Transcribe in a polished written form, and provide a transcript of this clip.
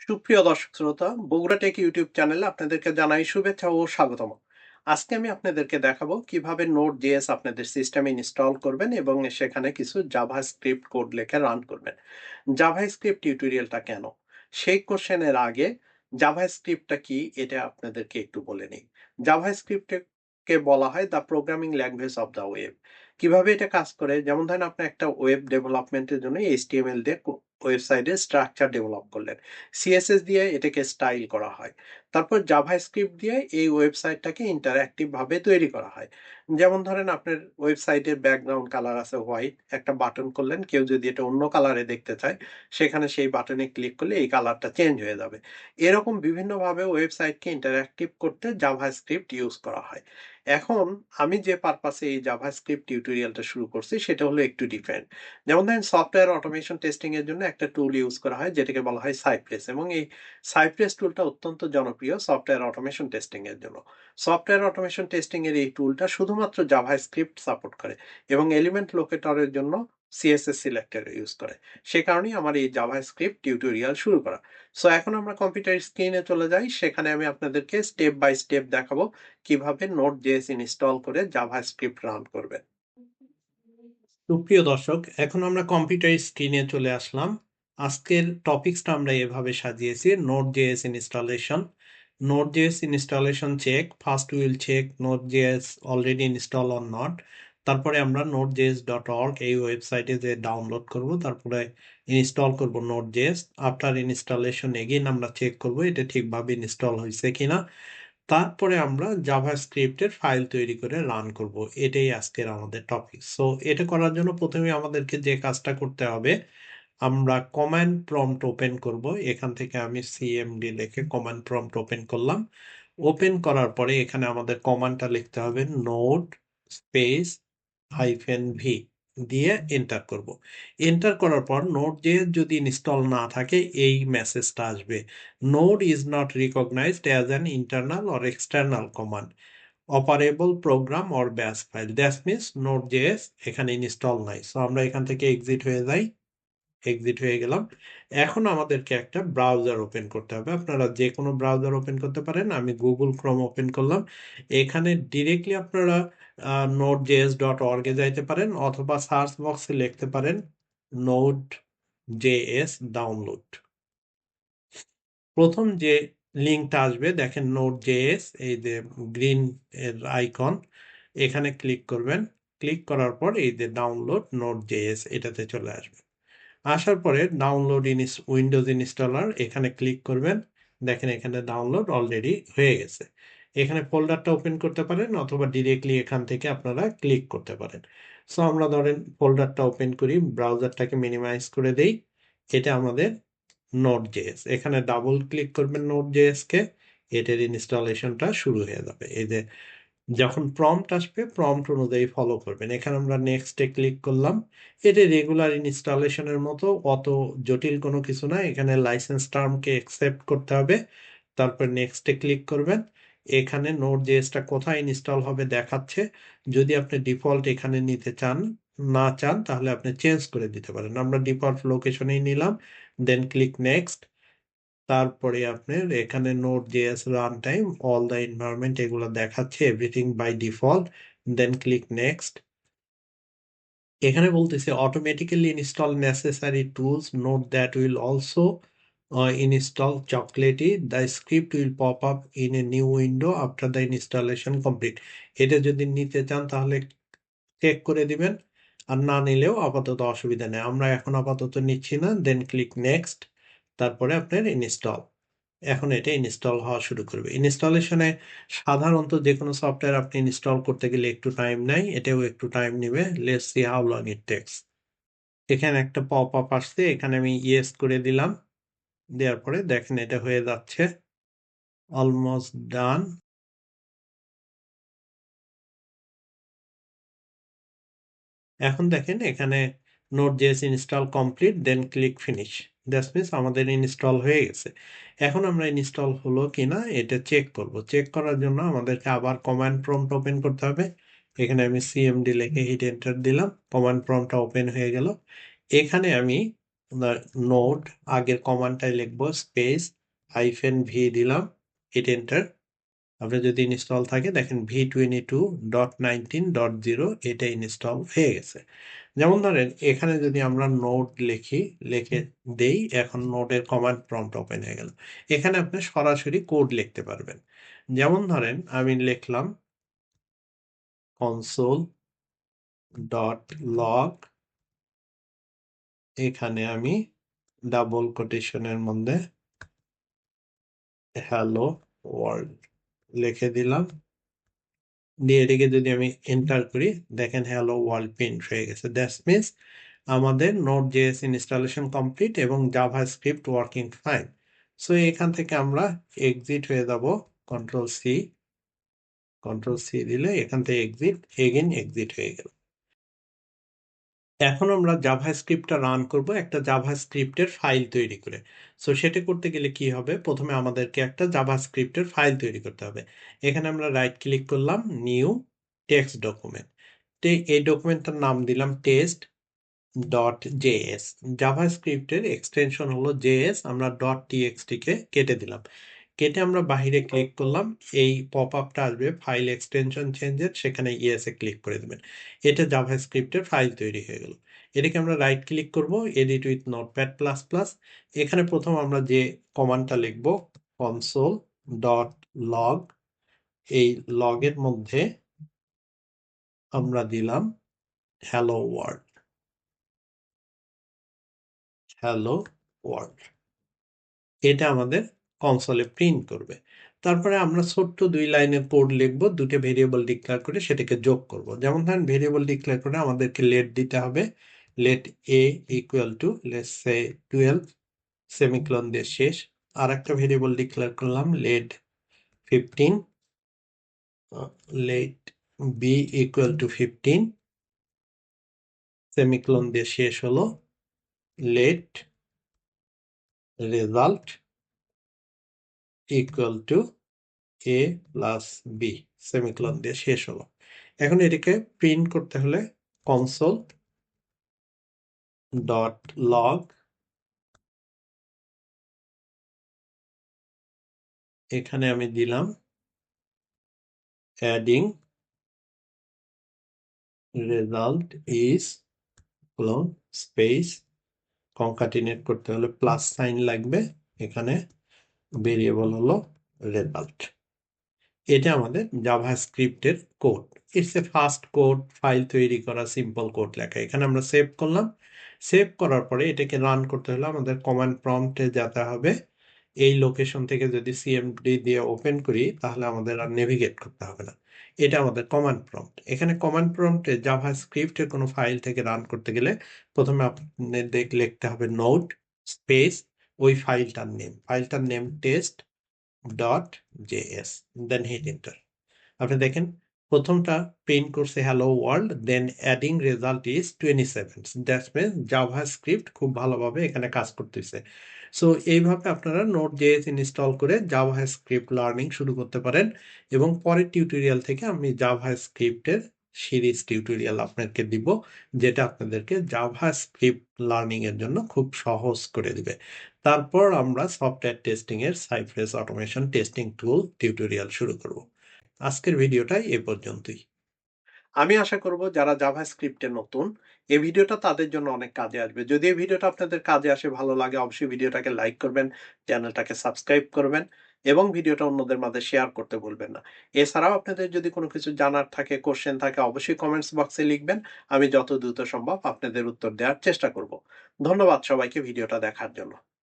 সুপ্রিয় দর্শক শ্রোতা, বগুড়া টেক ইউটিউব চ্যানেলে আপনাদেরকে জানাই শুভেচ্ছা ও স্বাগতম। আজকে আমি আপনাদেরকে দেখাবো কিভাবে নোড জেএস আপনাদের সিস্টেমে ইনস্টল করবেন এবং সেখানে কিছু জাভা স্ক্রিপ্ট কোড লিখে রান করবেন। জাভা স্ক্রিপ্ট টিউটোরিয়ালটা কেন, সেই কোশ্চেনের আগে জাভা স্ক্রিপ্টটা কি এটা আপনাদেরকে একটু বলে নিই। জাভা স্ক্রিপ্টকে বলা হয় the programming language of the web. কিভাবে এটা কাজ করে, যেমন ধরেন আপনি একটা ওয়েব ডেভেলপমেন্টের জন্য এইচটিএমএল দিয়ে ওয়েবসাইটের স্ট্রাকচার ডেভেলপ করলেন, সিএসএস দিয়ে এটাকে স্টাইল করা হয়। তারপর জাভাস্ক্রিপ্ট দিয়ে এই ওয়েবসাইটটাকে ইন্টারঅ্যাক্টিভ ভাবে তৈরি করা হয়। যেমন ধরেন আপনার ওয়েবসাইটের ব্যাকগ্রাউন্ড কালার আছে হোয়াইট, একটা বাটন করলেন, কেউ যদি এটা অন্য কালারে দেখতে চায় সেখানে সেই বাটনে ক্লিক করলে এই কালারটা চেঞ্জ হয়ে যাবে। এরকম বিভিন্নভাবে ওয়েবসাইটকে ইন্টারঅ্যাক্টিভ করতে জাভাস্ক্রিপ্ট ইউজ করা হয়। এখন আমি যে পারপাসে এই জাভাস্ক্রিপ্ট টিউটোরিয়ালটা শুরু করছি সেটা হলো একটু ডিফারেন্ট। যেমন ধরেন সফটওয়্যার অটোমেশন টেস্টিং এর জন্য একটা টুল ইউজ করা হয় যেটাকে বলা হয় সাইপ্রেস, এবং এই সাইপ্রেস টুলটা অত্যন্ত জনপ্রিয় সফটওয়্যার অটোমেশন টেস্টিং এর জন্য। সফটওয়্যার অটোমেশন টেস্টিং এর এই টুলটা শুধুমাত্র জাভাস্ক্রিপ্ট সাপোর্ট করে এবং এলিমেন্ট লোকেটরের জন্য সিএসএস সিলেক্টর ইউজ করে। সে কারণেই আমার এই জাভাস্ক্রিপ্ট টিউটোরিয়াল শুরু করা। সো এখন আমরা কম্পিউটার স্ক্রিনে চলে যাই, সেখানে আমি আপনাদেরকে স্টেপ বাই স্টেপ দেখাবো কিভাবে নোড জেএস ইনস্টল করে জাভাস্ক্রিপ্ট রান করবেন। সুপ্রিয় দর্শক, এখন আমরা কম্পিউটার স্ক্রিনে চলে আসলাম। আজকের টপিকসটা আমরা এভাবে সাজিয়েছি: node JS installation. Node JS installation check, first will check node JS already install or not. তারপরে আমরা নোড জেএস ডট অর্গ এই ওয়েবসাইটে যে ডাউনলোড করব, তারপরে ইনস্টল করব node JS. After installation again আমরা চেক করব এটা ঠিকভাবে ইনস্টল হয়েছে কিনা। তারপরে আমরা জাভাস্ক্রিপ্টের ফাইল তৈরি করে রান করব। এটাই আজকের আমাদের টপিক। সো এটা করার জন্য প্রথমে আমাদেরকে যে কাজটা করতে হবে, আমরা কমান্ড প্রম্পট ওপেন করব। এখান থেকে আমি সিএমডি লিখে কমান্ড প্রম্পট ওপেন করলাম। ওপেন করার পরে এখানে আমাদের কমান্ডটা লিখতে হবে নোড স্পেস -v দিয়ে এন্টার করব। এন্টার করার পর নোড যে যদি ইনস্টল না থাকে এই মেসেজটা আসবে: node is not recognized as an internal or external command operable program or batch file. That means node JS এখানে ইনস্টল নাই। সো আমরা এখান থেকে এক্সিট হয়ে যাই। এক্সিট হয়ে গেলাম। এখন আমাদেরকে একটা ব্রাউজার ওপেন করতে হবে। আপনারা যে কোনো ব্রাউজার ওপেন করতে পারেন। আমি গুগল ক্রোম ওপেন করলাম। এখানে ডিরেক্টলি আপনারা node.js.org এ যাইতে পারেন, অথবা সার্চ বক্সে লিখতে পারেন node.js ডাউনলোড। প্রথম যে লিঙ্কটা আসবে দেখেন node.js, এই যে গ্রিন এর আইকন, এখানে ক্লিক করবেন। ক্লিক করার পর এই যে ডাউনলোড node.js এটাতে চলে আসবে। আসার পরে ডাউনলোড উইন্ডোজ ইনস্টলার এখানে ক্লিক করবেন। দেখেন এখানে ডাউনলোড অলরেডি হয়ে গেছে। এখানে ফোল্ডারটা ওপেন করতে পারেন অথবা ডিরেক্টলি এখান থেকে আপনারা ক্লিক করতে পারেন। সো আমরা ধরেন ফোল্ডারটা ওপেন করি, ব্রাউজারটাকে মিনিমাইজ করে দেই। এটা আমাদের নোড জেএস। এখানে ডাবল ক্লিক করবেন নোড জেএস কে, এটার ইনস্টলেশনটা শুরু হয়ে যাবে। এই যে যখন প্রম্পট আসবে প্রম্পট অনুযায়ী ফলো করবেন। এখানে আমরা নেক্সটে ক্লিক করলাম। এটা রেগুলার ইনস্টলেশনের মতো, অত জটিল কোনো কিছু না। এখানে লাইসেন্স টার্মকে অ্যাকসেপ্ট করতে হবে। তারপর নেক্সটে ক্লিক করবেন। এখানে নোড জেএসটা কোথায় ইনস্টল হবে দেখাচ্ছে। যদি আপনি ডিফল্ট এখানে নিতে চান, না চান তাহলে আপনি চেঞ্জ করে দিতে পারেন। আমরা ডিফল্ট লোকেশনেই নিলাম। Then click next. তারপরে আপনার এখানে node JS run time all the environment এগুলো দেখাচ্ছে, everything by default. Then click next. এখানে বলতেছে automatically install necessary tools, note that will also install Chocolatey, the script will pop up in a new window after the installation complete. এটা যদি নিতে চান তাহলে check করে দিবেন, আর না নিলেও আপাতত অসুবিধা নেই। আমরা এখন আপাতত নিচ্ছি না। দেন ক্লিক নেক্সট। তারপরে আপনার ইনস্টল। এখন এটা ইনস্টল হওয়া শুরু করবে। ইনস্টলেশনে সাধারণত যে কোনো সফটওয়্যার আপনি ইনস্টল করতে গেলে একটু টাইম নেয়, এটাও একটু টাইম নেবে। Let's see how long it tax. এখানে একটা পপ আপ আসছে, এখানে আমি ইয়েস করে দিলাম। দেওয়ার পরে দেখেন এটা হয়ে যাচ্ছে, অলমোস্ট ডান। এখন দেখেন এখানে node JS install complete, then click finish. That's means আমাদের ইনস্টল হয়ে গেছে। এখন আমরা ইনস্টল হলো কিনা এটা চেক করব। চেক করার জন্য আমাদেরকে আবার কমান্ড প্রম্পট ওপেন করতে হবে। এখানে আমি সিএমডি লিখে হিট এন্টার দিলাম, কমান্ড প্রম্পটটা ওপেন হয়ে গেল। এখানে আমি নোড আগের কমান্ডটাই লিখবো, স্পেস -v দিলাম, হিট এন্টার। আপনার যদি ইনস্টল থাকে দেখেন v22.19.0 এটা ইনস্টল হয়ে গেছে। যেমন ধরেন এখানে যদি আমরা নোড লিখে দেই, এখন নোডের কমান্ড প্রম্পট ওপেন হয়ে গেল। এখানে আপনি সরাসরি কোড লিখতে পারবেন। যেমন ধরেন আমি লিখলাম console.log, এখানে আমি ডাবল কোটেশনের মধ্যে হ্যালো ওয়ার্ল্ড লিখে দিলাম, দিয়ে এটাকে যদি আমি এন্টার করি দেখেন হ্যালো ওয়ার্ল্ড প্রিন্ট হয়ে গেছে। দ্যাটস মিনস আমাদের নোড জেএস ইনস্টলেশন কমপ্লিট এবং জাভাস্ক্রিপ্ট ওয়ার্কিং ফাইন। সো এখান থেকে আমরা এক্সিট হয়ে যাব, কন্ট্রোল সি দিলে এখান থেকে এক্সিট হয়ে গেল। এখন আমরা জাভাস্ক্রিপ্টটা রান করব একটা জাভাস্ক্রিপ্টের ফাইল তৈরি করে। সো সেটা করতে গেলে কি হবে, প্রথমে আমাদেরকে একটা জাভাস্ক্রিপ্টের ফাইল তৈরি করতে হবে। এখানে আমরা রাইট ক্লিক করলাম, নিউ টেক্সট ডকুমেন্ট, এই ডকুমেন্টটার নাম দিলাম test.js। জাভাস্ক্রিপ্টের এক্সটেনশন হলো জেএস, আমরা .txt কে কেটে দিলাম, কেটে আমরা বাহিরে ক্লিক করলাম, এই পপ আপটা আসবে ফাইল এক্সটেনশন চেঞ্জের, সেখানে ইয়েস এ ক্লিক করে দেবেন। এটা জাভাস্ক্রিপ্টের ফাইল তৈরি হয়ে গেল। এটাকে আমরা রাইট ক্লিক করব, edit with notepad plus plus. এখানে প্রথম আমরা যে কমান্ডটা লিখব console.log, এই লগের মধ্যে আমরা দিলাম হ্যালো ওয়ার্ল্ড, এটা আমাদের কনসোলে প্রিন্ট করবে। তারপরে আমরা ছোট্ট 2 লাইনের কোড লিখবো, দুটো ভেরিয়েবল ডিক্লেয়ার করে সেটাকে যোগ করব। যেমন ধরেন ভেরিয়েবল ডিক্লেয়ার করে আমাদেরকে লেট দিতে হবে, let a equal to let's say 12 semicolon দিয়ে শেষ। আর একটা ভেরিয়েবল ডিক্লেয়ার করলাম let 15, let b equal to 15 semicolon দিয়ে শেষ হলো, let result equal to a plus b semicolon দিয়ে শেষ হলো। এখন এটাকে প্রিন্ট করতে হলে console.log, এখানে আমি দিলাম adding result is clone space, concatenate করতে হলে প্লাস সাইন লাগবে, এখানে ভেরিয়েবল হলো রেজাল্ট। এটা আমাদের জাভাস্ক্রিপ্টের code. It's a first code, file তৈরি করা, সিম্পল কোড লেখা। এখানে আমরা সেভ করলাম, সেভ করার পরে এটাকে রান করতে হলে আমাদের কমান্ড প্রম্পটে যেতে হবে। এই লোকেশন থেকে যদি সিএমডি দিয়ে ওপেন করি তাহলে আমাদের আর নেভিগেট করতে হবে না, এটা আমাদের কমান্ড প্রম্পট। এখানে কমান্ড প্রম্পটে জাভাস্ক্রিপ্টের কোনো ফাইল থেকে রান করতে গেলে প্রথমে আপনাদের লিখতে হবে নোড স্পেস ওই ফাইলটার name test.js, then hit enter. আপনি দেখেন প্রথমটা প্রিন্ট করছে hello world, then adding result is 27। That's means JavaScript খুব ভালোভাবে এখানে কাজ করতেছে। সো এইভাবে আপনারা নোড জেএস ইনস্টল করে জাভাস্ক্রিপ্ট লার্নিং শুরু করতে পারেন, এবং পরের টিউটোরিয়াল থেকে আমি জাভাস্ক্রিপ্টের সিরিজ টিউটোরিয়াল আপনাকে দিব, যেটা আপনাদেরকে জাভাস্ক্রিপ্ট লার্নিং এর জন্য খুব সহজ করে দিবে। তারপর আমরা সফটওয়্যার টেস্টিং এর সাইপ্রেস অটোমেশন টেস্টিং টুল টিউটোরিয়াল শুরু করব। আজকের ভিডিওটা এ পর্যন্তই। আমি আশা করব যারা জাভাস্ক্রিপ্টে নতুন, এই ভিডিওটা তাদের জন্য অনেক কাজে আসবে। যদি এই ভিডিওটা আপনাদের কাজে আসে, ভালো লাগে, অবশ্যই ভিডিওটাকে লাইক করবেন, চ্যানেলটাকে সাবস্ক্রাইব করবেন এবং ভিডিওটা অন্যদের মাঝে শেয়ার করতে ভুলবেন না। এছাড়াও আপনাদের যদি কোনো কিছু জানার থাকে, কোশ্চেন থাকে, অবশ্যই কমেন্টস বক্সে লিখবেন। আমি যত দ্রুত সম্ভব আপনাদের উত্তর দেওয়ার চেষ্টা করব। ধন্যবাদ সবাইকে ভিডিওটা দেখার জন্য।